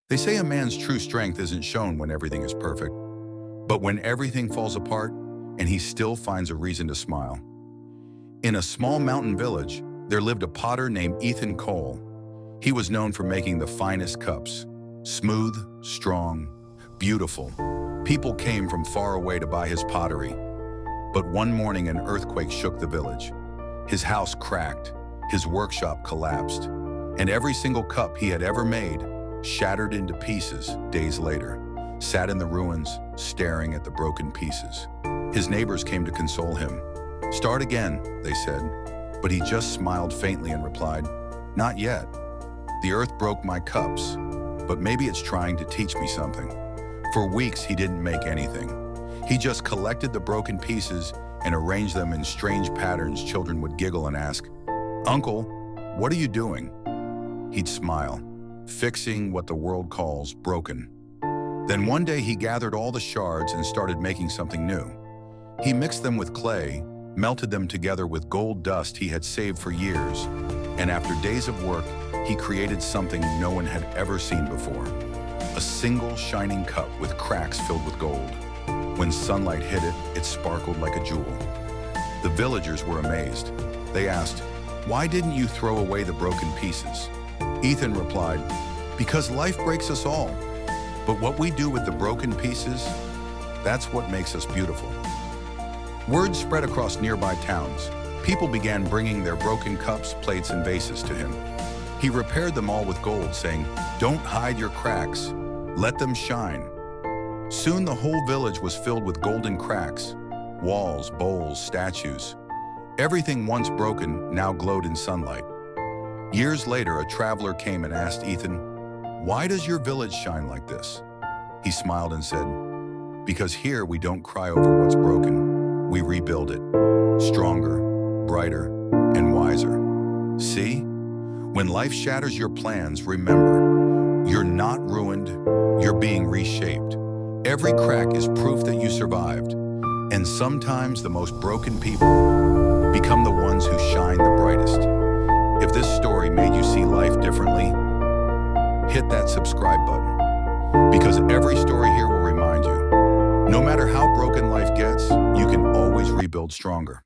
They say a man's true strength isn't shown when everything is perfect, but when everything falls apart and he still finds a reason to smile. In a small mountain village, there lived a potter named Ethan Cole. He was known for making the finest cups. Smooth, strong, beautiful. People came from far away to buy his pottery. But one morning an earthquake shook the village. His house cracked, his workshop collapsed, and every single cup he had ever made shattered into pieces days later, sat in the ruins, staring at the broken pieces. His neighbors came to console him. "Start again," they said, but he just smiled faintly and replied, "Not yet. The earth broke my cups, but maybe it's trying to teach me something." For weeks he didn't make anything. He just collected the broken pieces and arranged them in strange patterns. Children would giggle and ask, "Uncle, what are you doing?" He'd smile, fixing what the world calls broken. Then one day he gathered all the shards and started making something new. He mixed them with clay, melted them together with gold dust he had saved for years, and after days of work, he created something no one had ever seen before. A single shining cup with cracks filled with gold. When sunlight hit it, it sparkled like a jewel. The villagers were amazed. They asked, "Why didn't you throw away the broken pieces?" Ethan replied, "Because life breaks us all. But what we do with the broken pieces, that's what makes us beautiful." Word spread across nearby towns. People began bringing their broken cups, plates, and vases to him. He repaired them all with gold, saying, "Don't hide your cracks. Let them shine." Soon the whole village was filled with golden cracks. Walls, bowls, statues. Everything once broken now glowed in sunlight. Years later, a traveler came and asked Ethan, "Why does your village shine like this?" He smiled and said, "Because here we don't cry over what's broken. We rebuild it, stronger, brighter, and wiser." See? When life shatters your plans, remember, you're not ruined, you're being reshaped. Every crack is proof that you survived. And sometimes the most broken people become the ones who shine the brightest. If this story made you see life differently, hit that subscribe button. Because every story here will remind you, no matter how broken life gets, you can always rebuild stronger.